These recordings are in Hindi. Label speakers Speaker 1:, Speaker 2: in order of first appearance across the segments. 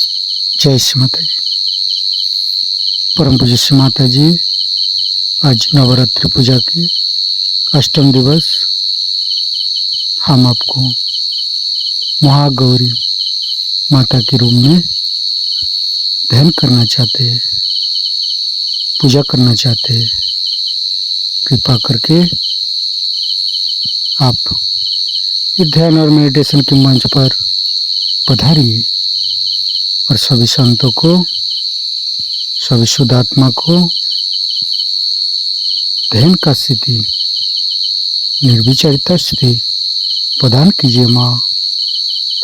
Speaker 1: जय श्री माता जी। परम पूज्य श्री माता जी, आज नवरात्रि पूजा की अष्टम दिवस हम आपको महागौरी माता के रूप में ध्यान करना चाहते हैं, पूजा करना चाहते हैं। कृपा करके आप इस ध्यान और मेडिटेशन के मंच पर पधारिए और सभी संतों को, सभी शुद्ध आत्मा को ध्यान का स्थिति, निर्विचरता स्थिति प्रदान कीजिए। माँ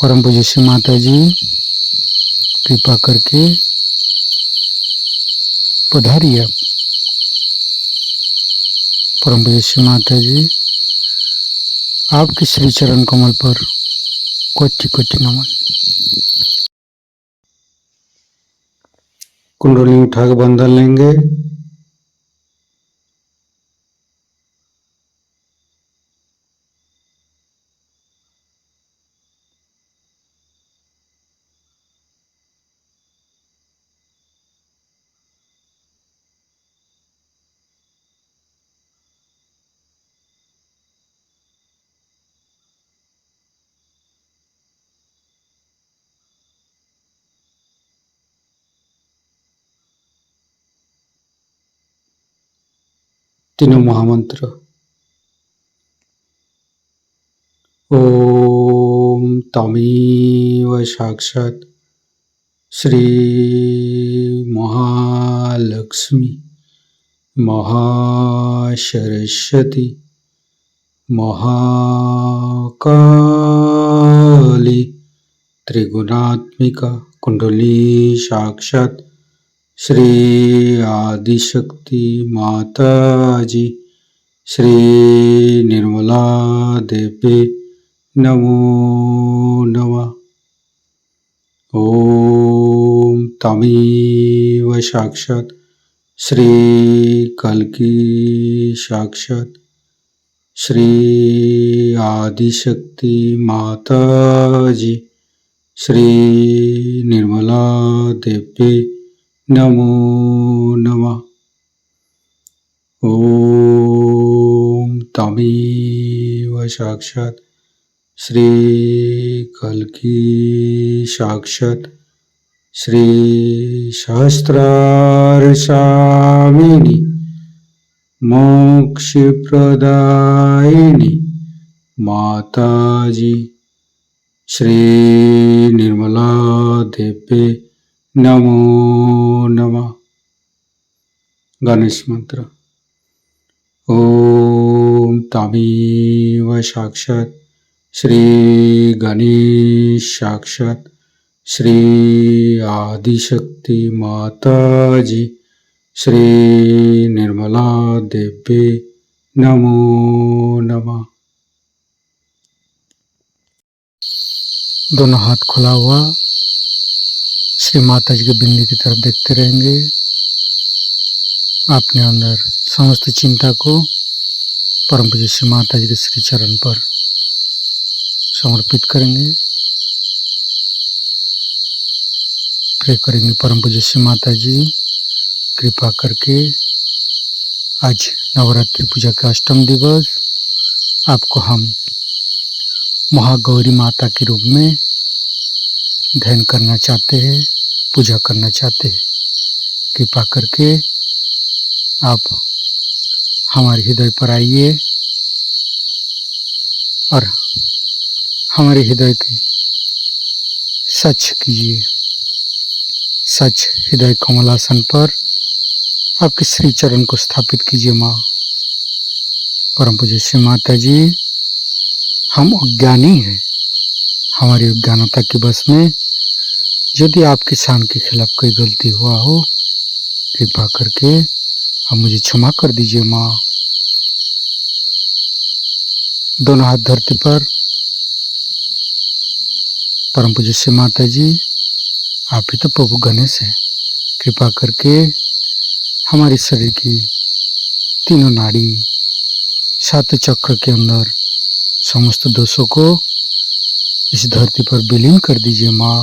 Speaker 1: परम पूज्य श्री माता जी, कृपा करके पधारिए। आप परम पूज्य श्री माता जी, आपके श्री चरण कमल पर कोटि कोटि नमन। कुंडली उठा के बंधन लेंगे। तीनों महामंत्र। ओम तमेव साक्षात् श्री महालक्ष्मी महासरस्वती महाकाली त्रिगुणात्मिका कुंडली साक्षात् श्री आदिशक्ति माता जी श्री निर्मला देवी नमो नमः। ओम तमेव साक्षात् श्री कल्की साक्षात् श्री आदिशक्ति माता जी श्री निर्मला देवी नमो नमः। ओम तमेव साक्षात् श्री कल्की साक्षात् श्री सहस्रारसामिनी मोक्षप्रदायिनी माता जी श्री निर्मला देवी नमो नमः। गणेश मंत्र। ओम तमेव साक्षात् श्री गणेश साक्षात् श्री आदिशक्ति माता जी श्री निर्मला देवी नमो नमः। दोनों हाथ खुला हुआ श्री माता जी के बिंदी की तरफ देखते रहेंगे। अपने अंदर समस्त चिंता को परम पूज्य श्री माता जी के श्री चरण पर समर्पित करेंगे। प्रे करेंगे, परम पूज्य श्री माता जी, कृपा करके आज नवरात्रि पूजा का अष्टम दिवस आपको हम महागौरी माता के रूप में ध्यान करना चाहते हैं, पूजा करना चाहते हैं। कृपा करके आप हमारे हृदय पर आइए और हमारे हृदय की सच कीजिए। सच हृदय कमलासन पर आपके श्री चरण को स्थापित कीजिए। माँ परम पूज्य श्री माता जी, हम अज्ञानी हैं। हमारी अज्ञानता के बस में यदि आपके शान के खिलाफ कोई गलती हुआ हो, कृपा करके आप मुझे क्षमा कर दीजिए। माँ दोनों हाथ धरती पर परम पूज्य श्री माता जी, आप ही तो प्रभु गणेश है। कृपा करके हमारे शरीर की तीनों नाड़ी, सात चक्र के अंदर समस्त दोषों को इस धरती पर विलीन कर दीजिए। माँ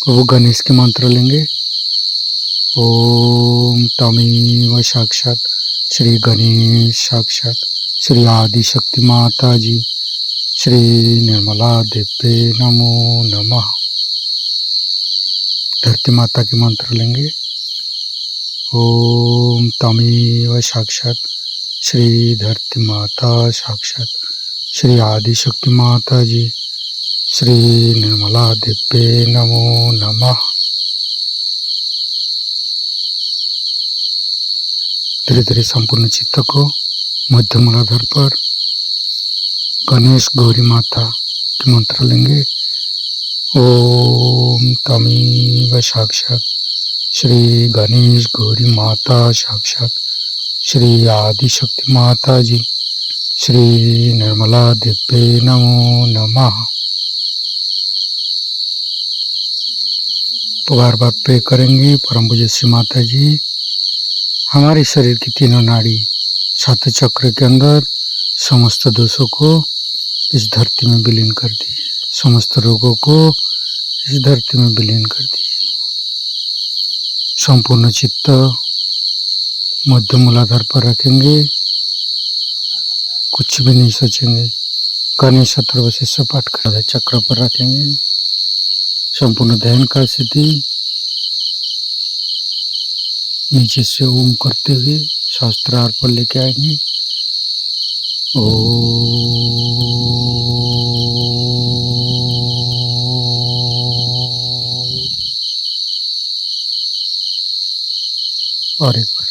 Speaker 1: वो गणेश के मंत्र लेंगे। ओम तमेव साक्षात श्री गणेश साक्षात श्री आदि शक्ति माता जी श्री निर्मला देव्ये नमो नमः। धरती माता के मंत्र लेंगे। ओम तमेव साक्षात श्री धरती माता साक्षात श्री आदि शक्ति माता जी श्री निर्मला देव्ये नमो नमः। धीरे धीरे संपूर्ण चित्त को मध्य मूलाधार पर गणेश गौरी माता के मंत्र लेंगे। ओम तमेव साक्षात श्री गणेश गौरी माता साक्षात श्री आदि शक्ति माता जी श्री निर्मला देव्ये नमो नमः। तो बार बार प्रे करेंगे। परम पूज्य श्री माता जी हमारे शरीर की तीनों नाड़ी सात चक्र के अंदर समस्त दोषों को इस धरती में विलीन कर दिए, समस्त रोगों को इस धरती में विलीन कर दिए। संपूर्ण चित्त मध्य मूलाधार पर रखेंगे, कुछ भी नहीं सोचेंगे। गणेश अथर्वशीर्ष पाठ कर चक्र पर रखेंगे। संपूर्ण ध्यान का स्थिति नीचे से ओम करते हुए सहस्त्रार पर लेके आएंगे। और एक बार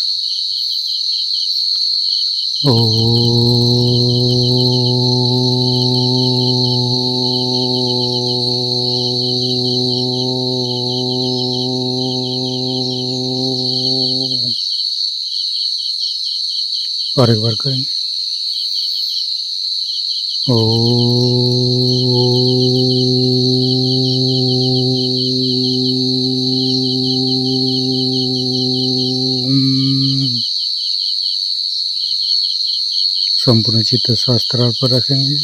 Speaker 1: और एक बार करेंगे। संपूर्ण चित्त शास्त्रार पर रखेंगे।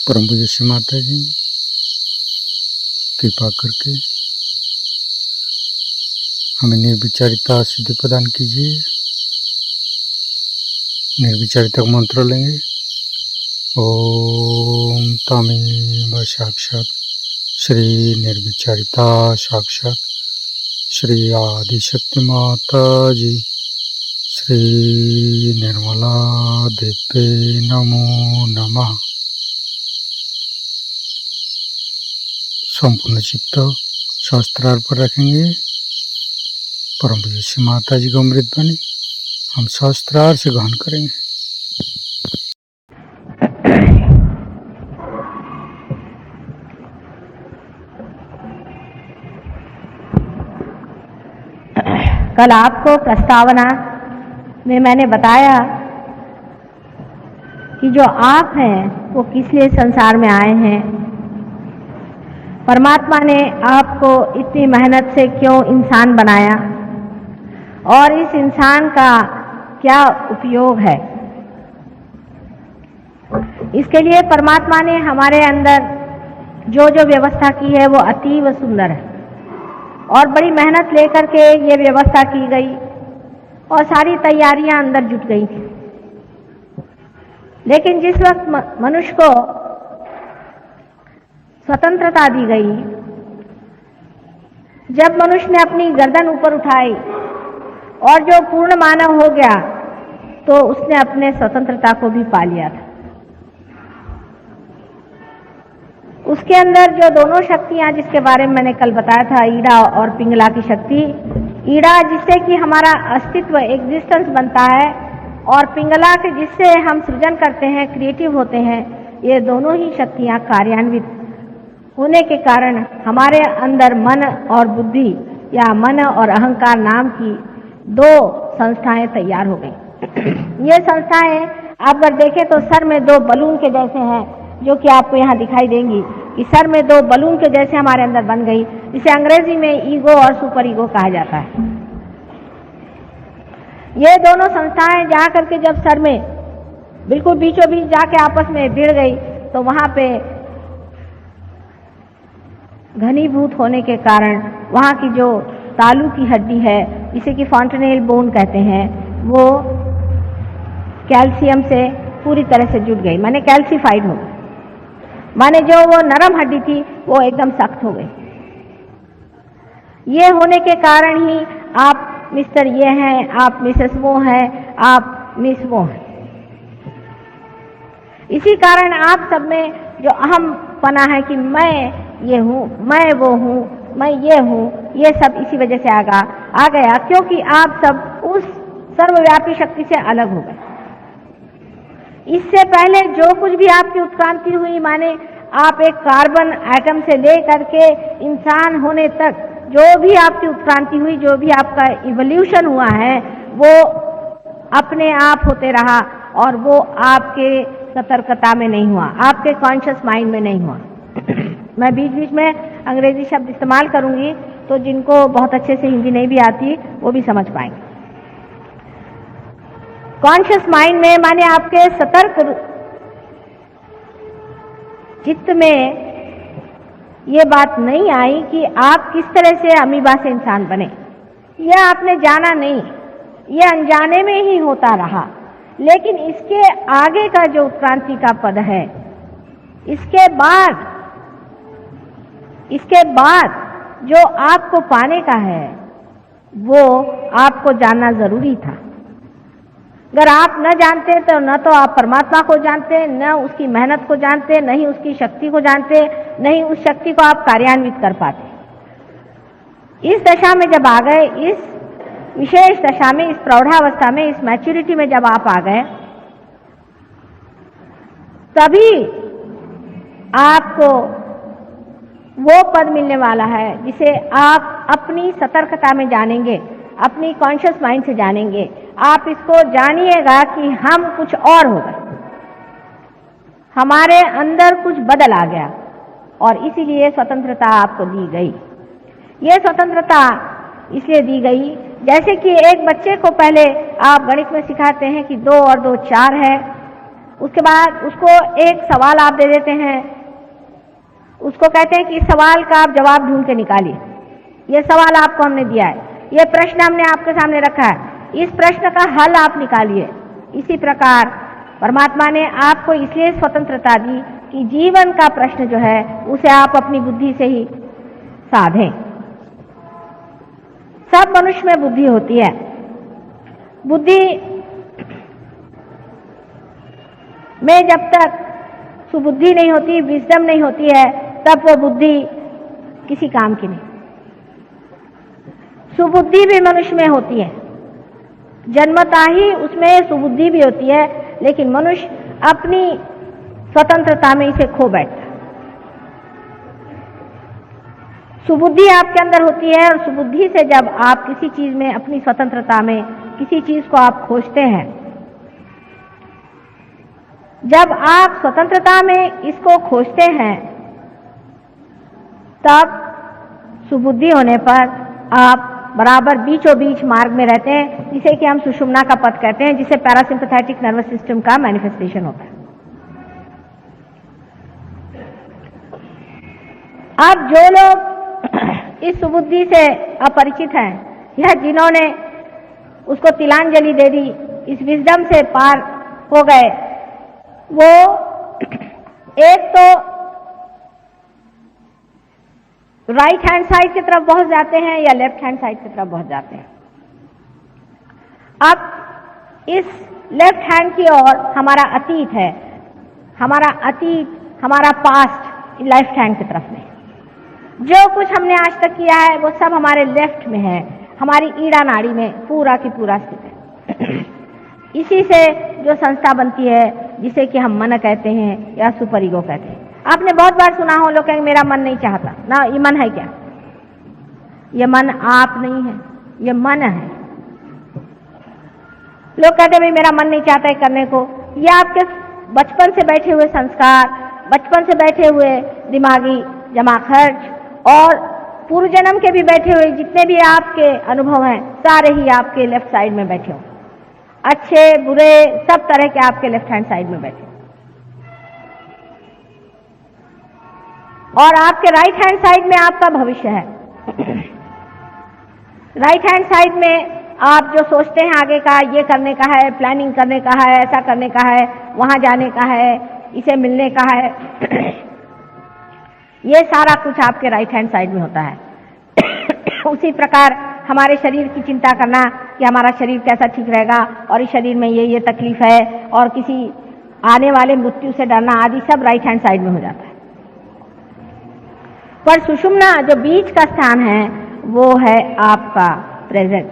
Speaker 1: परम पूज्य श्री माता जी कृपा करके हमें निर्विचारिता सिद्धि प्रदान कीजिए। निर्विचारिता मंत्र लेंगे। ओम तमेव साक्षात श्री निर्विचारिता साक्षात श्री आदि शक्ति माता जी श्री निर्मला देव्ये नमो नमः। संपूर्ण चित्त शास्त्रार पर रखेंगे। परम पूज्य श्री माता जी को अमृत बनी हम शास्त्रार से ग्रहण करेंगे।
Speaker 2: कल आपको प्रस्तावना में मैंने बताया कि जो आप हैं वो किस लिए संसार में आए हैं, परमात्मा ने आपको इतनी मेहनत से क्यों इंसान बनाया और इस इंसान का क्या उपयोग है। इसके लिए परमात्मा ने हमारे अंदर जो जो व्यवस्था की है वो अतीव सुंदर है और बड़ी मेहनत लेकर के ये व्यवस्था की गई और सारी तैयारियां अंदर जुट गई थी। लेकिन जिस वक्त मनुष्य को स्वतंत्रता दी गई, जब मनुष्य ने अपनी गर्दन ऊपर उठाई और जो पूर्ण मानव हो गया तो उसने अपने स्वतंत्रता को भी पा लिया था। उसके अंदर जो दोनों शक्तियां जिसके बारे में मैंने कल बताया था, ईड़ा और पिंगला की शक्ति, ईड़ा जिससे कि हमारा अस्तित्व एग्जिस्टेंस बनता है और पिंगला के जिससे हम सृजन करते हैं, क्रिएटिव होते हैं, ये दोनों ही शक्तियां कार्यान्वित होने के कारण हमारे अंदर मन और बुद्धि या मन और अहंकार नाम की दो संस्थाएं तैयार हो गई। ये संस्थाएं आप अगर देखें तो सर में दो बलून के जैसे हैं, जो कि आपको यहाँ दिखाई देंगी कि सर में दो बलून के जैसे हमारे अंदर बन गई। इसे अंग्रेजी में ईगो और सुपर ईगो कहा जाता है। ये दोनों संस्थाएं जा करके जब सर में बिल्कुल बीचों बीच जाके आपस में भिड़ गई तो वहां पे घनीभूत होने के कारण वहाँ की जो तालू की हड्डी है, जिसे कि फॉन्टेनेल बोन कहते हैं, वो कैल्शियम से पूरी तरह से जुड़ गई, माने कैल्सीफाइड हो गई, माने जो वो नरम हड्डी थी वो एकदम सख्त हो गई। ये होने के कारण ही आप मिस्टर ये हैं, आप मिसेस वो हैं, आप मिस वो हैं। इसी कारण आप सब में जो अहम पना है कि मैं ये हूँ, मैं वो हूँ, मैं ये हूँ, ये सब इसी वजह से आ गया, क्योंकि आप सब उस सर्वव्यापी शक्ति से अलग हो गए। इससे पहले जो कुछ भी आपकी उत्क्रांति हुई, माने आप एक कार्बन एटम से लेकर के इंसान होने तक जो भी आपकी उत्क्रांति हुई, जो भी आपका इवोल्यूशन हुआ है, वो अपने आप होते रहा और वो आपके सतर्कता में नहीं हुआ, आपके कॉन्शियस माइंड में नहीं हुआ। मैं बीच बीच में अंग्रेजी शब्द इस्तेमाल करूंगी, तो जिनको बहुत अच्छे से हिंदी नहीं भी आती वो भी समझ पाएंगे। कॉन्शियस माइंड में माने आपके सतर्क चित्त में ये बात नहीं आई कि आप किस तरह से अमीबा से इंसान बने। यह आपने जाना नहीं, यह अनजाने में ही होता रहा। लेकिन इसके आगे का जो उत्क्रांति का पद है, इसके बाद जो आपको पाने का है, वो आपको जानना जरूरी था। अगर आप न जानते तो न तो आप परमात्मा को जानते, न उसकी मेहनत को जानते, न ही उसकी शक्ति को जानते, न ही उस शक्ति को आप कार्यान्वित कर पाते। इस दशा में जब आ गए, इस विशेष दशा में, इस प्रौढ़ावस्था में, इस मैच्योरिटी में जब आप आ गए, तभी आपको वो पद मिलने वाला है जिसे आप अपनी सतर्कता में जानेंगे, अपनी कॉन्शियस माइंड से जानेंगे। आप इसको जानिएगा कि हम कुछ और हो गए, हमारे अंदर कुछ बदल आ गया, और इसीलिए स्वतंत्रता आपको दी गई। ये स्वतंत्रता इसलिए दी गई, जैसे कि एक बच्चे को पहले आप गणित में सिखाते हैं कि 2 और 2 4 है, उसके बाद उसको एक सवाल आप दे देते हैं, उसको कहते हैं कि इस सवाल का आप जवाब ढूंढ के निकालिए। ये सवाल आपको हमने दिया है, ये प्रश्न हमने आपके सामने रखा है, इस प्रश्न का हल आप निकालिए। इसी प्रकार परमात्मा ने आपको इसलिए स्वतंत्रता दी कि जीवन का प्रश्न जो है उसे आप अपनी बुद्धि से ही साधें। सब मनुष्य में बुद्धि होती है। बुद्धि में जब तक सुबुद्धि नहीं होती, विजडम नहीं होती है, तब वो बुद्धि किसी काम की नहीं। सुबुद्धि भी मनुष्य में होती है, जन्मता ही उसमें सुबुद्धि भी होती है, लेकिन मनुष्य अपनी स्वतंत्रता में इसे खो बैठता है। सुबुद्धि आपके अंदर होती है, और सुबुद्धि से जब आप किसी चीज में, अपनी स्वतंत्रता में किसी चीज को आप खोजते हैं, जब आप स्वतंत्रता में इसको खोजते हैं, तब सुबुद्धि होने पर आप बराबर बीचों बीच मार्ग में रहते हैं, जिसे कि हम सुषुम्ना का पथ कहते हैं, जिसे पैरासिम्पैथेटिक नर्वस सिस्टम का मैनिफेस्टेशन होता है। अब जो लोग इस सुबुद्धि से अपरिचित हैं, या जिन्होंने उसको तिलांजलि दे दी, इस विजडम से पार हो गए, वो एक तो राइट हैंड साइड की तरफ बहुत जाते हैं या लेफ्ट हैंड साइड की तरफ बहुत जाते हैं। अब इस लेफ्ट हैंड की ओर हमारा अतीत है, हमारा अतीत, हमारा पास्ट लेफ्ट हैंड की तरफ में। जो कुछ हमने आज तक किया है वो सब हमारे लेफ्ट में है, हमारी ईड़ा नाड़ी में पूरा की पूरा स्थित है। इसी से जो संस्था बनती है, जिसे कि हम मन कहते हैं या सुपर ईगो कहते हैं। आपने बहुत बार सुना हो, लोग कहेंगे मेरा मन नहीं चाहता ना। ये मन है क्या? ये मन आप नहीं है, ये मन है। लोग कहते हैं भाई मेरा मन नहीं चाहता है करने को। ये आपके बचपन से बैठे हुए संस्कार, बचपन से बैठे हुए दिमागी जमा खर्च, और पूर्व जन्म के भी बैठे हुए जितने भी आपके अनुभव हैं, सारे ही आपके लेफ्ट साइड में बैठे हो। अच्छे बुरे सब तरह के आपके लेफ्ट हैंड साइड में बैठे। और आपके राइट हैंड साइड में आपका भविष्य है। राइट हैंड साइड में आप जो सोचते हैं आगे का, ये करने का है, प्लानिंग करने का है, ऐसा करने का है, वहां जाने का है, इसे मिलने का है, ये सारा कुछ आपके राइट हैंड साइड में होता है। उसी प्रकार हमारे शरीर की चिंता करना कि हमारा शरीर कैसा ठीक रहेगा और इस शरीर में ये तकलीफ है और किसी आने वाले मृत्यु से डरना आदि सब राइट हैंड साइड में हो जाता है। पर सुषुम्ना जो बीच का स्थान है वो है आपका प्रेजेंट,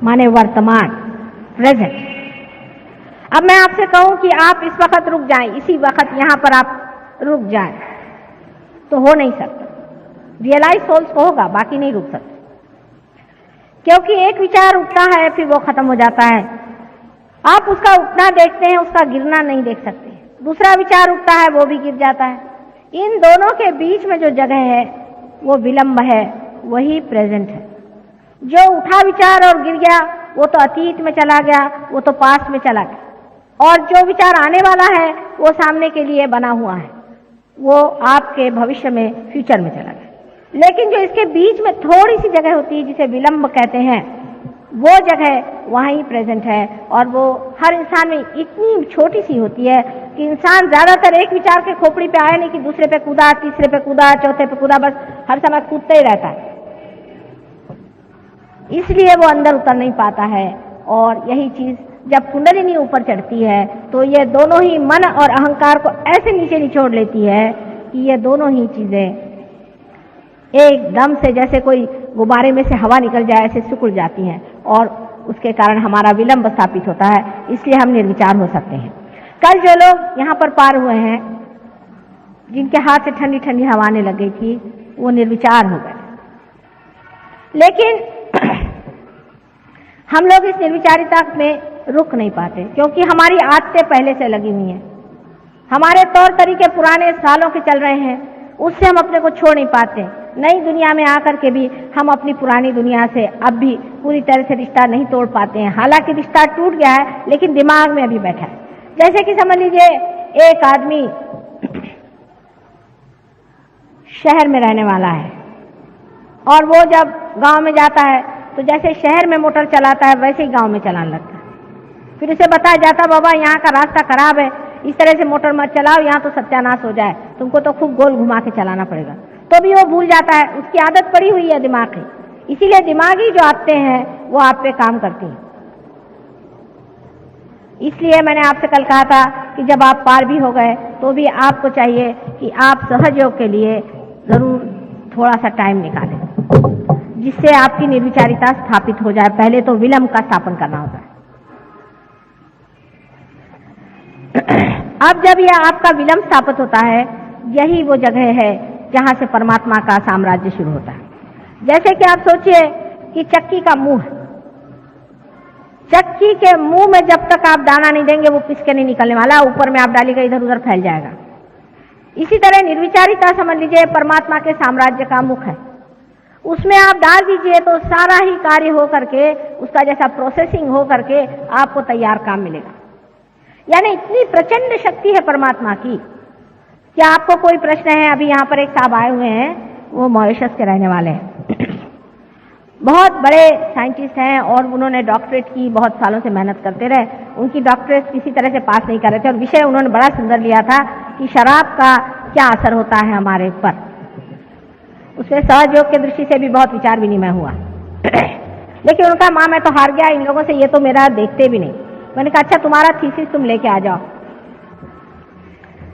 Speaker 2: माने वर्तमान, प्रेजेंट। अब मैं आपसे कहूं कि आप इस वक्त रुक जाएं, इसी वक्त यहां पर आप रुक जाएं, तो हो नहीं सकता। रियलाइज सोल्स को होगा, बाकी नहीं रुक सकते, क्योंकि एक विचार उठता है फिर वो खत्म हो जाता है। आप उसका उठना देखते हैं, उसका गिरना नहीं देख सकते। दूसरा विचार उठता है, वो भी गिर जाता है। इन दोनों के बीच में जो जगह है वो विलंब है, वही प्रेजेंट है। जो उठा विचार और गिर गया वो तो अतीत में चला गया, वो तो पास्ट में चला गया, और जो विचार आने वाला है वो सामने के लिए बना हुआ है, वो आपके भविष्य में, फ्यूचर में चला गया। लेकिन जो इसके बीच में थोड़ी सी जगह होती है जिसे विलंब कहते हैं, वो जगह वहीं प्रेजेंट है, और वो हर इंसान में इतनी छोटी सी होती है कि इंसान ज्यादातर एक विचार के खोपड़ी पे आया नहीं कि दूसरे पे कूदा, तीसरे पे कूदा, चौथे पे कूदा, बस हर समय कूदते ही रहता है। इसलिए वो अंदर उतर नहीं पाता है। और यही चीज जब कुंडलिनी ऊपर चढ़ती है तो ये दोनों ही मन और अहंकार को ऐसे नीचे निचोड़ लेती है कि ये दोनों ही चीजें एकदम से जैसे कोई गुब्बारे में से हवा निकल जाए ऐसे सिकुड़ जाती हैं, और उसके कारण हमारा विलंब स्थापित होता है। इसलिए हम निर्विचार हो सकते हैं। कल जो लोग यहाँ पर पार हुए हैं, जिनके हाथ से ठंडी ठंडी हवा आने लग गई थी, वो निर्विचार हो गए। लेकिन हम लोग इस निर्विचारिता में रुक नहीं पाते, क्योंकि हमारी आदतें पहले से लगी हुई हैं, हमारे तौर तरीके पुराने सालों के चल रहे हैं, उससे हम अपने को छोड़ नहीं पाते। नई दुनिया में आकर के भी हम अपनी पुरानी दुनिया से अब भी पूरी तरह से रिश्ता नहीं तोड़ पाते हैं। हालांकि रिश्ता टूट गया है, लेकिन दिमाग में अभी बैठा है। जैसे कि समझ लीजिए एक आदमी शहर में रहने वाला है, और वो जब गांव में जाता है तो जैसे शहर में मोटर चलाता है वैसे ही गांव में चलाने लगता है। फिर उसे बताया जाता, बाबा यहाँ का रास्ता खराब है, इस तरह से मोटर मत चलाओ, यहाँ तो सत्यानाश हो जाए, तुमको तो खूब गोल घुमा के चलाना पड़ेगा। तो भी वो भूल जाता है, उसकी आदत पड़ी हुई है दिमाग की। इसीलिए दिमागी जो आते हैं वो आप पे काम करती हैं। इसलिए मैंने आपसे कल कहा था कि जब आप पार भी हो गए तो भी आपको चाहिए कि आप सहयोग के लिए जरूर थोड़ा सा टाइम निकालें, जिससे आपकी निर्विचारिता स्थापित हो जाए। पहले तो विलंब का स्थापन करना होता है। अब जब यह आपका विलंब स्थापित होता है, यही वो जगह है जहां से परमात्मा का साम्राज्य शुरू होता है। जैसे कि आप सोचिए कि चक्की का मुंह, चक्की के मुंह में जब तक आप दाना नहीं देंगे वो पिस के नहीं निकलने वाला, ऊपर में आप डालिएगा इधर उधर फैल जाएगा। इसी तरह निर्विचारिता समझ लीजिए परमात्मा के साम्राज्य का मुख है। उसमें आप डाल दीजिए तो सारा ही कार्य हो करके, उसका जैसा प्रोसेसिंग हो करके आपको तैयार काम मिलेगा। यानी इतनी प्रचंड शक्ति है परमात्मा की। क्या आपको कोई प्रश्न है? अभी यहाँ पर एक साहब आए हुए हैं, वो मॉरिशस के रहने वाले हैं, बहुत बड़े साइंटिस्ट हैं, और उन्होंने डॉक्टरेट की, बहुत सालों से मेहनत करते रहे। उनकी डॉक्टरेट किसी तरह से पास नहीं कर रहे थे, और विषय उन्होंने बड़ा सुंदर लिया था कि शराब का क्या असर होता है हमारे पर। उसमें सहयोग की दृष्टि से भी बहुत विचार विनिमय हुआ। लेकिन उनका माँ मैं तो हार गया इन लोगों से, ये तो मेरा देखते भी नहीं। मैंने कहा अच्छा तुम्हारा थीसिस तुम लेके आ जाओ।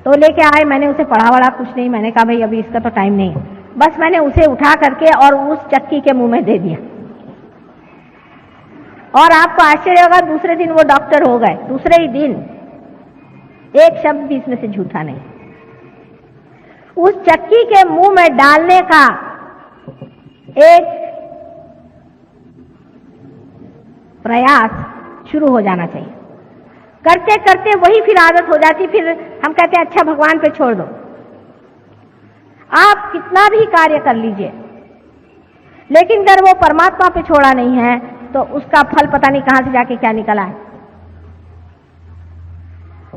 Speaker 2: तो लेके आए, मैंने उसे पढ़ा वढ़ा कुछ नहीं। मैंने कहा भाई अभी इसका तो टाइम नहीं है। बस मैंने उसे उठा करके और उस चक्की के मुंह में दे दिया, और आपको आश्चर्य होगा दूसरे दिन वो डॉक्टर हो गए। दूसरे ही दिन, एक शब्द भी इसमें से झूठा नहीं। उस चक्की के मुंह में डालने का एक प्रयास शुरू हो जाना चाहिए। करते करते वही फिर आदत हो जाती। फिर हम कहते हैं अच्छा भगवान पे छोड़ दो। आप कितना भी कार्य कर लीजिए, लेकिन अगर वो परमात्मा पे छोड़ा नहीं है तो उसका फल पता नहीं कहां से जाके क्या निकला है।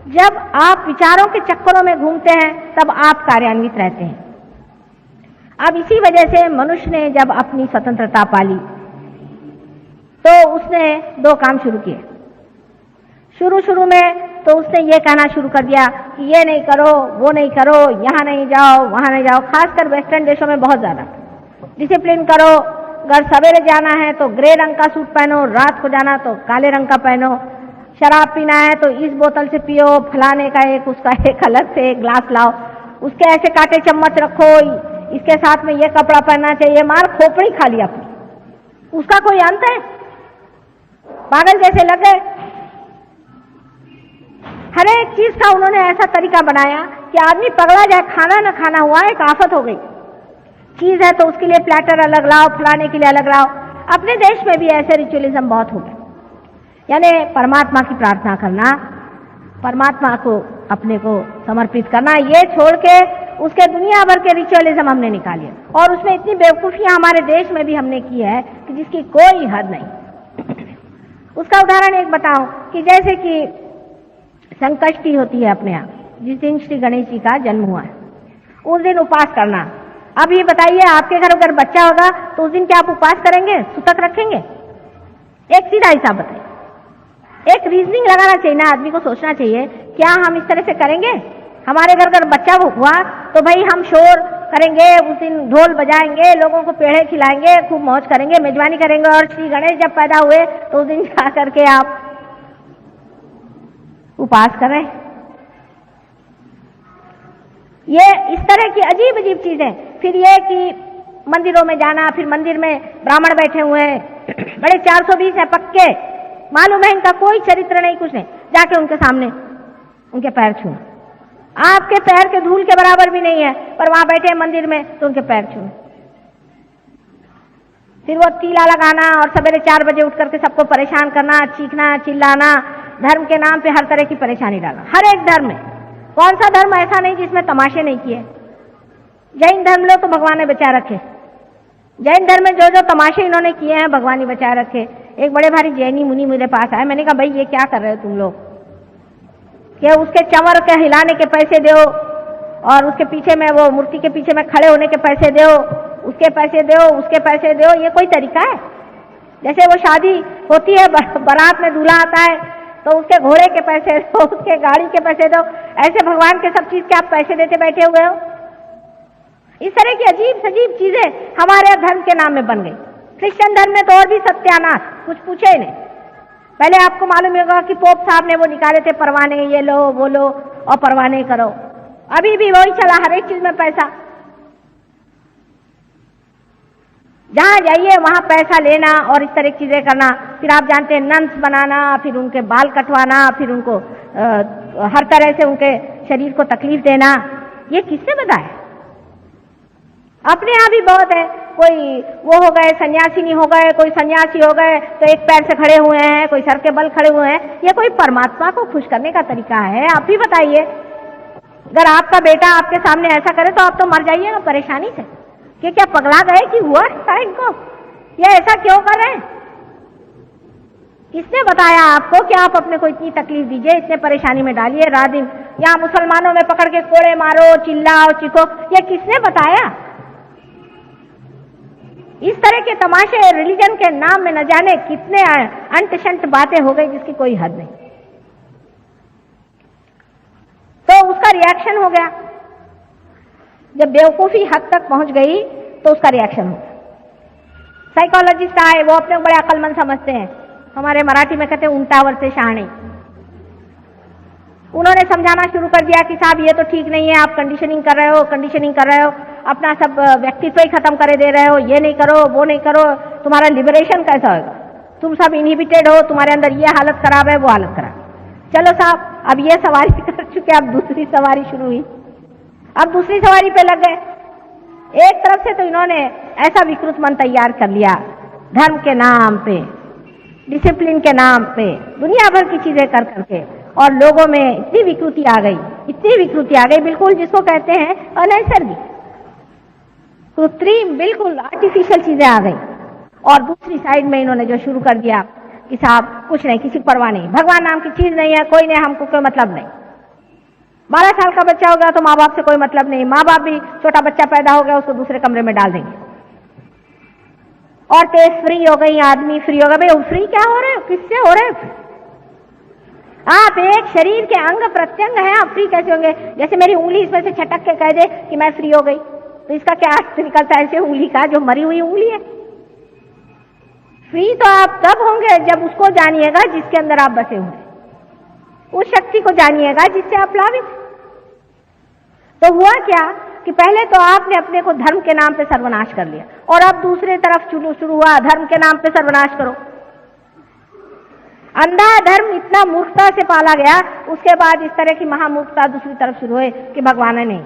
Speaker 2: जब आप विचारों के चक्करों में घूमते हैं तब आप कार्यान्वित रहते हैं। अब इसी वजह से मनुष्य ने जब अपनी स्वतंत्रता पाली तो उसने दो काम शुरू किए। शुरू में तो उसने ये कहना शुरू कर दिया कि ये नहीं करो, वो नहीं करो, यहाँ नहीं जाओ, वहाँ नहीं जाओ। खासकर वेस्टर्न देशों में बहुत ज्यादा डिसिप्लिन करो। अगर सवेरे जाना है तो ग्रे रंग का सूट पहनो, रात को जाना तो काले रंग का पहनो। शराब पीना है तो इस बोतल से पियो, फलाने का एक, उसका एक, अलग से एक ग्लास लाओ, उसके ऐसे कांटे चम्मच रखो, इसके साथ में ये कपड़ा पहनना चाहिए। मार खोपड़ी खा ली अपनी, उसका कोई अंत है? पागल जैसे लग गए। हर एक चीज का उन्होंने ऐसा तरीका बनाया कि आदमी पगला जाए। खाना न खाना हुआ एक आफत हो गई। चीज है तो उसके लिए प्लेटर अलग लाओ, फलाने के लिए अलग लाओ। अपने देश में भी ऐसे रिचुअलिज्म बहुत हो गए। यानी परमात्मा की प्रार्थना करना, परमात्मा को अपने को समर्पित करना, ये छोड़ के उसके दुनिया भर के रिचुअलिज्म हमने निकाले। और उसमें इतनी बेवकूफियां हमारे देश में भी हमने की है कि जिसकी कोई हद नहीं। उसका उदाहरण एक बताऊं कि जैसे कि संकष्टी होती है अपने यहाँ, जिस दिन श्री गणेश जी का जन्म हुआ है, उस दिन उपवास करना। अब ये बताइए, आपके घर अगर बच्चा होगा तो उस दिन क्या आप उपवास करेंगे, सुतक रखेंगे? एक सीधा हिसाब बताइए। एक रीजनिंग लगाना चाहिए ना, आदमी को सोचना चाहिए क्या हम इस तरह से करेंगे? हमारे घर अगर बच्चा हुआ तो भाई हम शोर करेंगे, उस दिन ढोल बजाएंगे, लोगों को पेड़े खिलाएंगे, खूब मौज करेंगे, मेजबानी करेंगे। और श्री गणेश जब पैदा हुए तो उस दिन जा करके आप उपवास करें। ये इस तरह की अजीब अजीब चीजें। फिर ये कि मंदिरों में जाना, फिर मंदिर में ब्राह्मण बैठे हुए हैं, बड़े 420 है पक्के, मालूम है इनका कोई चरित्र नहीं, कुछ नहीं, जाके उनके सामने उनके पैर छूना। आपके पैर के धूल के बराबर भी नहीं है, पर वहां बैठे हैं मंदिर में तो उनके पैर छूना। फिर वो तीला लगाना और सवेरे 4 बजे उठ करके सबको परेशान करना, चीखना, चिल्लाना, धर्म के नाम पे हर तरह की परेशानी डालना। हर एक धर्म में, कौन सा धर्म ऐसा नहीं जिसमें तमाशे नहीं किए? जैन धर्म लो तो भगवान ने बचा रखे। जैन धर्म में जो जो तमाशे इन्होंने किए हैं भगवान ही बचा रखे। एक बड़े भारी जैनी मुनि मेरे पास आए, मैंने कहा भाई ये क्या कर रहे हो तुम लोग? कि उसके चंवर के हिलाने के पैसे दो और उसके पीछे में वो मूर्ति के पीछे में खड़े होने के पैसे दो, उसके पैसे दो, उसके पैसे दो। ये कोई तरीका है? जैसे वो शादी होती है, बारात में दूल्हा आता है तो उसके घोड़े के पैसे दो, उसके गाड़ी के पैसे दो। ऐसे भगवान के सब चीज के आप पैसे देते बैठे हुए हो। इस तरह की अजीब सजीब चीजें हमारे धर्म के नाम में बन गई। क्रिश्चियन धर्म में तो और भी सत्यानाश, कुछ पूछे ही नहीं। पहले आपको मालूम होगा कि पोप साहब ने वो निकाले थे परवाने, ये लो वो लो और परवाने करो। अभी भी वही चला, हर एक चीज में पैसा। जहां जाइए वहां पैसा लेना और इस तरह की चीजें करना। फिर आप जानते हैं नन्स बनाना, फिर उनके बाल कटवाना, फिर उनको हर तरह से उनके शरीर को तकलीफ देना। ये किसने बताया? अपने यहाँ भी बहुत है। कोई वो हो गए सन्यासी नहीं हो गए, कोई सन्यासी हो गए तो एक पैर से खड़े हुए हैं, कोई सर के बल खड़े हुए हैं। ये कोई परमात्मा को खुश करने का तरीका है? आप ही बताइए। अगर आपका बेटा आपके सामने ऐसा करे तो आप तो मर जाइएगा परेशानी से कि क्या पगला गए कि हुआ है इनको, ये ऐसा क्यों कर रहे हैं? किसने बताया आपको कि आप अपने को इतनी तकलीफ दीजिए, इतने परेशानी में डालिए रात दिन? यहाँ मुसलमानों में पकड़ के कोड़े मारो, चिल्लाओ, चिको, ये किसने बताया? इस तरह के तमाशे रिलीजन के नाम में न जाने कितने अंट शंट बातें हो गई जिसकी कोई हद नहीं। तो उसका रिएक्शन हो गया। जब बेवकूफी हद तक पहुंच गई तो उसका रिएक्शन हो गया। साइकोलॉजिस्ट आए, वो अपने बड़े अक्लमंद समझते हैं, हमारे मराठी में कहते हैं उल्टावर से शाणे। उन्होंने समझाना शुरू कर दिया कि साहब ये तो ठीक नहीं है, आप कंडीशनिंग कर रहे हो, कंडीशनिंग कर रहे हो, अपना सब व्यक्तित्व ही खत्म करे दे रहे हो, ये नहीं करो वो नहीं करो, तुम्हारा लिबरेशन कैसा होगा? तुम सब इनहिबिटेड हो, तुम्हारे अंदर ये हालत खराब है, वो हालत खराब। चलो साहब, अब ये सवारी कर चुके, अब दूसरी सवारी शुरू हुई। अब दूसरी सवारी पे लग गए। एक तरफ से तो इन्होंने ऐसा विकृत मन तैयार कर लिया, धर्म के नाम पे, डिसिप्लिन के नाम पे दुनिया भर की चीजें कर करके, और लोगों में इतनी विकृति आ गई, इतनी विकृति आ गई, बिल्कुल जिसको कहते हैं अनैसर्गिक, कृत्रिम, बिल्कुल आर्टिफिशियल चीजें आ गई। और दूसरी साइड में इन्होंने जो शुरू कर दिया कि साहब कुछ नहीं, किसी की परवाह नहीं, भगवान नाम की चीज नहीं है, कोई नहीं, हमको कोई मतलब नहीं। 12 साल का बच्चा हो गया तो माँ बाप से कोई मतलब नहीं, माँ बाप भी छोटा बच्चा पैदा हो गया उसको दूसरे कमरे में डाल देंगे। औरतें फ्री हो गई, आदमी फ्री हो गया। भाई फ्री क्या हो रहे हो, किससे हो रहे हो? आप एक शरीर के अंग प्रत्यंग हैं, आप फ्री कैसे होंगे? जैसे मेरी उंगली इसमें से छटक के कह दे कि मैं फ्री हो गई, तो इसका क्या अर्थ निकलता है ऐसे उंगली का, जो मरी हुई उंगली है। फ्री तो आप तब होंगे जब उसको जानिएगा जिसके अंदर आप बसे हुए, उस शक्ति को जानिएगा जिससे आप प्लावित। तो हुआ क्या कि पहले तो आपने अपने को धर्म के नाम पे सर्वनाश कर लिया, और अब दूसरे तरफ शुरू हुआ धर्म के नाम पे सर्वनाश करो। अंधा धर्म इतना मूर्खता से पाला गया, उसके बाद इस तरह की महामूर्खता दूसरी तरफ शुरू हुई कि भगवान नहीं।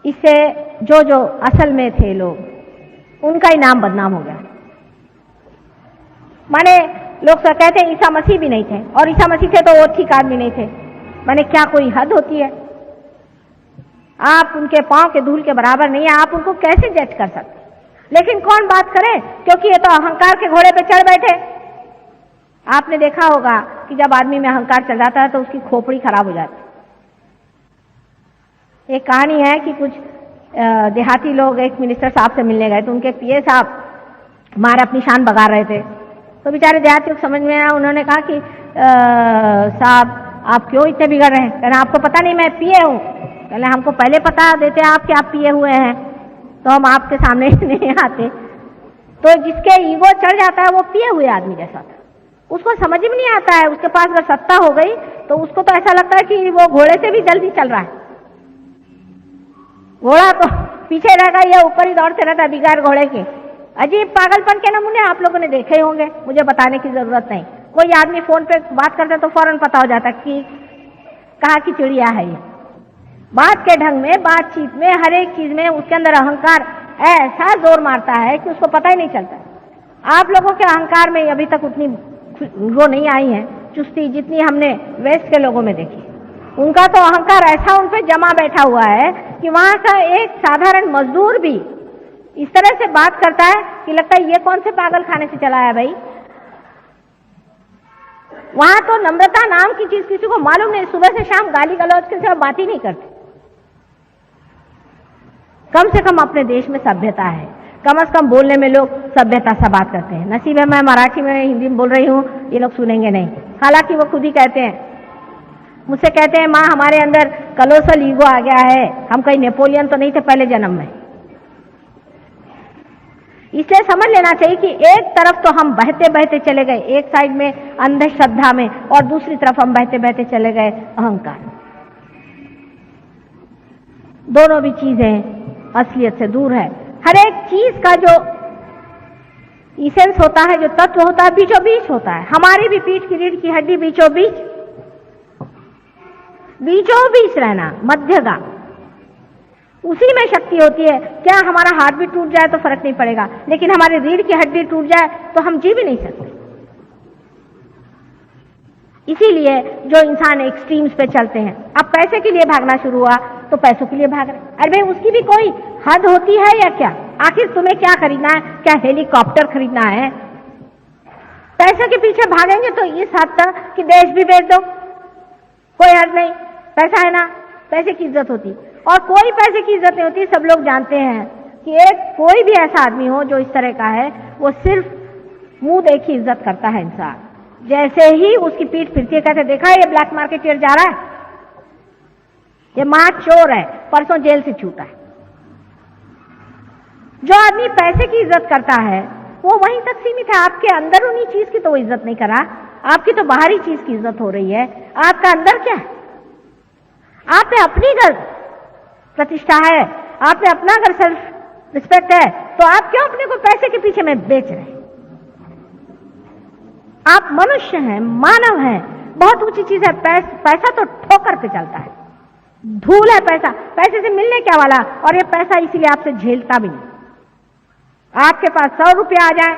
Speaker 2: इससे जो असल में थे लोग, उनका ही नाम बदनाम हो गया। माने लोग सब कहते हैं ईसा मसीह भी नहीं थे, और ईसा मसीह थे तो वो ठीक आदमी नहीं थे। माने क्या कोई हद होती है? आप उनके पांव के धूल के बराबर नहीं है, आप उनको कैसे जज कर सकते? लेकिन कौन बात करे, क्योंकि ये तो अहंकार के घोड़े पे चढ़ बैठे। आपने देखा होगा कि जब आदमी में अहंकार चढ़ जाता है तो उसकी खोपड़ी खराब हो जाती है। एक कहानी है कि कुछ देहाती लोग एक मिनिस्टर साहब से मिलने गए, तो उनके पीए साहब मार अपनी शान बगार रहे थे। तो बेचारे देहाती को समझ में आया, उन्होंने कहा कि साहब आप क्यों इतने बिगड़ रहे हैं? कहना आपको पता नहीं मैं पिए हूं। कहना हमको पहले पता देते आप कि आप पिए हुए हैं तो हम आपके सामने नहीं आते। तो जिसके ईगो चढ़ जाता है वो पिए हुए आदमी जैसा था, उसको समझ में नहीं आता है। उसके पास अगर सत्ता हो गई तो उसको तो ऐसा लगता है कि वो घोड़े से भी जल्दी चल रहा है। घोड़ा तो पीछे रहेगा या ऊपर ही दौड़ते रहता है बिगाड़ घोड़े के। अजीब पागलपन के नमूने आप लोगों ने देखे ही होंगे, मुझे बताने की जरूरत नहीं। कोई आदमी फोन पे बात करता तो फौरन पता हो जाता कि कहाँ की चिड़िया है ये। बात के ढंग में, बातचीत में, हर एक चीज में उसके अंदर अहंकार ऐसा जोर मारता है कि उसको पता ही नहीं चलता। आप लोगों के अहंकार में अभी तक उतनी वो नहीं आई है चुस्ती जितनी हमने वेस्ट के लोगों में देखी। उनका तो अहंकार ऐसा उन पे जमा बैठा हुआ है कि वहां का एक साधारण मजदूर भी इस तरह से बात करता है कि लगता है ये कौन से पागल खाने से चला है भाई। वहां तो नम्रता नाम की चीज किसी को मालूम नहीं, सुबह से शाम गाली गलौज के सिवा बात ही नहीं करते। कम से कम अपने देश में सभ्यता है, कम से कम बोलने में लोग सभ्यता से बात करते हैं। नसीब है मैं मराठी में हिंदी में बोल रही हूँ, ये लोग सुनेंगे नहीं। हालांकि वो खुद ही कहते हैं, मुझसे कहते हैं माँ हमारे अंदर कलोसल ईगो आ गया है, हम कहीं नेपोलियन तो नहीं थे पहले जन्म में। इसलिए समझ लेना चाहिए कि एक तरफ तो हम बहते बहते चले गए, एक साइड में अंधश्रद्धा में, और दूसरी तरफ हम बहते बहते चले गए अहंकार। दोनों भी चीजें असलियत से दूर है। हर एक चीज का जो इसेंस होता है, जो तत्व होता है, बीचों बीच होता है। हमारी भी पीठ की रीढ़ की हड्डी बीचों बीच रहना, मध्यगा, उसी में शक्ति होती है। क्या हमारा हाथ भी टूट जाए तो फर्क नहीं पड़ेगा, लेकिन हमारी रीढ़ की हड्डी टूट जाए तो हम जी भी नहीं सकते। इसीलिए जो इंसान एक्सट्रीम्स पे चलते हैं, अब पैसे के लिए भागना शुरू हुआ तो पैसों के लिए भाग रहे। अरे भाई उसकी भी कोई हद होती है या क्या? आखिर तुम्हें क्या खरीदना है? क्या हेलीकॉप्टर खरीदना है? पैसे के पीछे भागेंगे तो इस हद तक कि देश भी बेच दो, कोई हद नहीं। पैसा है ना, पैसे की इज्जत होती, और कोई पैसे की इज्जत नहीं होती। सब लोग जानते हैं कि एक कोई भी ऐसा आदमी हो जो इस तरह का है, वो सिर्फ मुंह देखी इज्जत करता है इंसान। जैसे ही उसकी पीठ फिरती है, कहते देखा ये ब्लैक मार्केटियर जा रहा है, ये मां चोर है, परसों जेल से छूटा है। जो आदमी पैसे की इज्जत करता है वो वहीं तक सीमित है। आपके अंदर उन्हीं चीज की तो वो इज्जत नहीं कर रहा, आपकी तो बाहरी चीज की इज्जत हो रही है। आपका अंदर क्या है? आप में अपनी अगर प्रतिष्ठा है, आप में अपना अगर सेल्फ रिस्पेक्ट है, तो आप क्यों अपने को पैसे के पीछे में बेच रहे हैं? आप मनुष्य हैं, मानव हैं, बहुत ऊंची चीज है। पैसा तो ठोकर पे चलता है, धूल है पैसा, पैसे से मिलने क्या वाला। और ये पैसा इसीलिए आपसे झेलता भी नहीं। आपके पास 100 रुपया आ जाए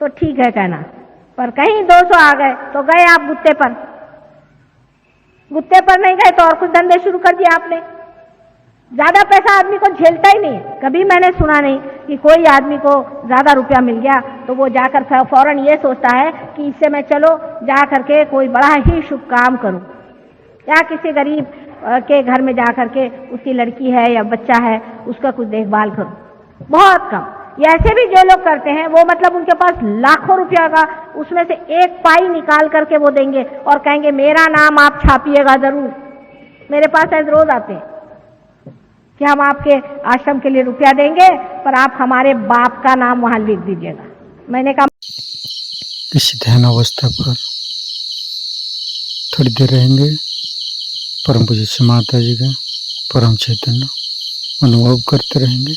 Speaker 2: तो ठीक है कहना, पर कहीं 200 आ गए तो गए आप गुत्ते पर। गुत्ते पर नहीं गए तो और कुछ धंधे शुरू कर दिए आपने। ज्यादा पैसा आदमी को झेलता ही नहीं है। कभी मैंने सुना नहीं कि कोई आदमी को ज़्यादा रुपया मिल गया तो वो जाकर फौरन ये सोचता है कि इससे मैं चलो जा करके कोई बड़ा ही शुभ काम करूं, या किसी गरीब के घर में जा करके उसकी लड़की है या बच्चा है उसका कुछ देखभाल करूं। बहुत कम। ये ऐसे भी जो लोग करते हैं वो मतलब उनके पास लाखों रुपया का उसमें से एक पाई निकाल करके वो देंगे और कहेंगे मेरा नाम आप छापिएगा जरूर। मेरे पास ऐसे रोज आते हैं कि हम आपके आश्रम के लिए रुपया देंगे पर आप हमारे बाप का नाम वहां लिख दीजिएगा। मैंने कहा
Speaker 1: किसी ध्यान अवस्था पर थोड़ी देर रहेंगे, परम पूज्य श्री माता जी का परम चैतन्य अनुभव करते रहेंगे।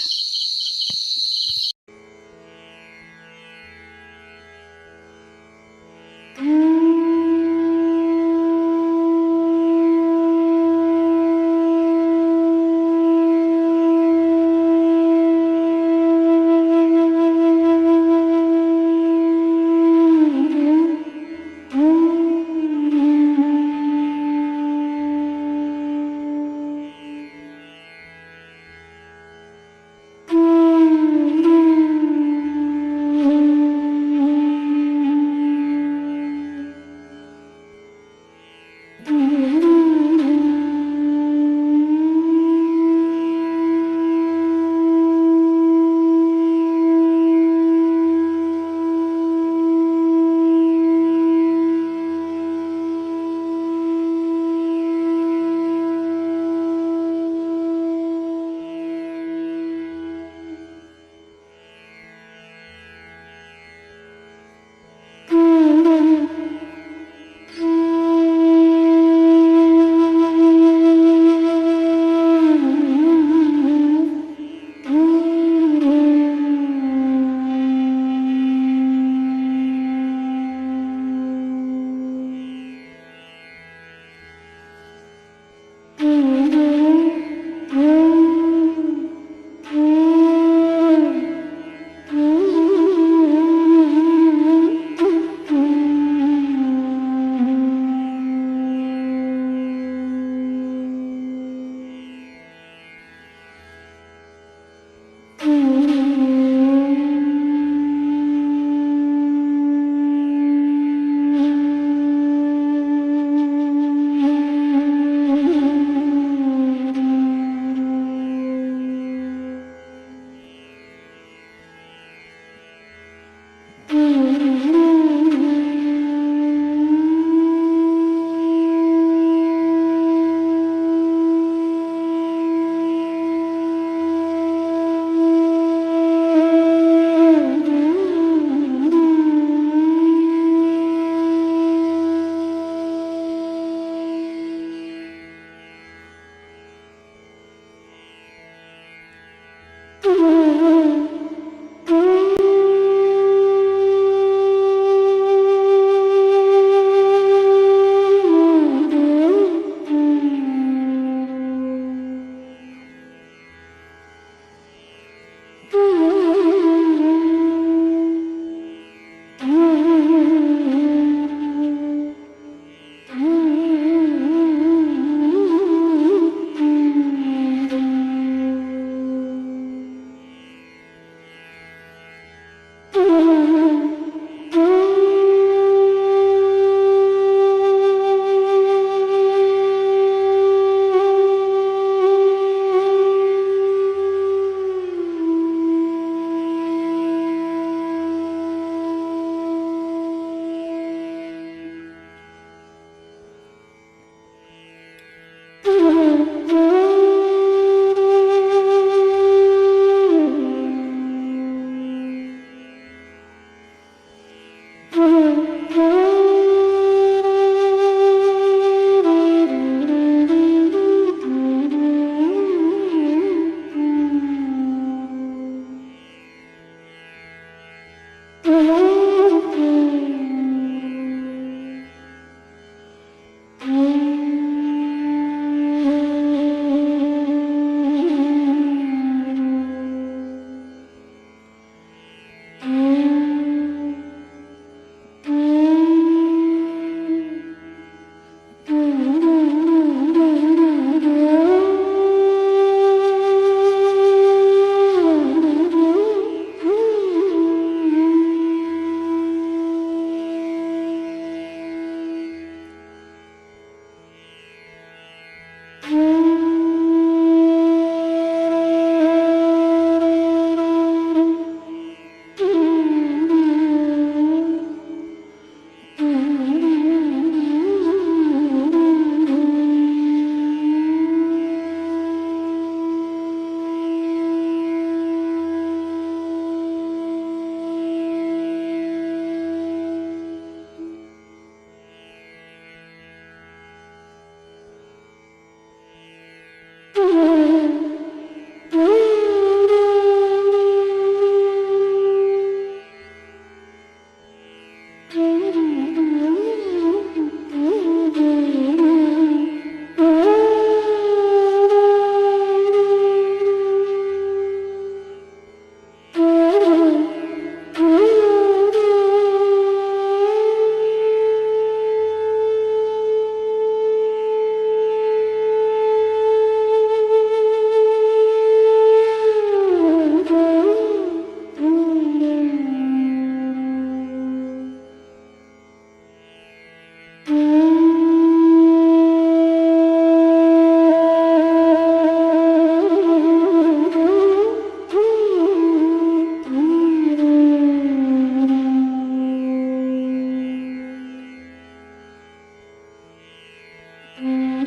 Speaker 1: हे देवी,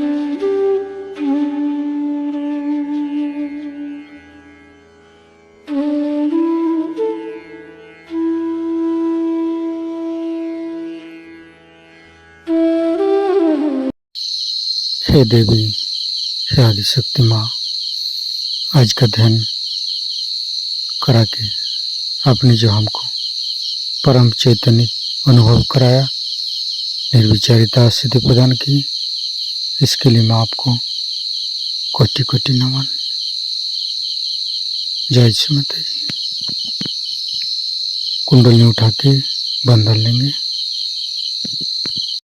Speaker 1: हे आदिशक्ति माँ, आज का ध्यान करा के आपने जो हमको परम चैतन्य अनुभव कराया, निर्विचारिता स्थिति प्रदान की, इसके लिए मैं आपको कोटि कोटि नमन। जय श्री माता जी। कुंडली उठा के बंधन लेंगे।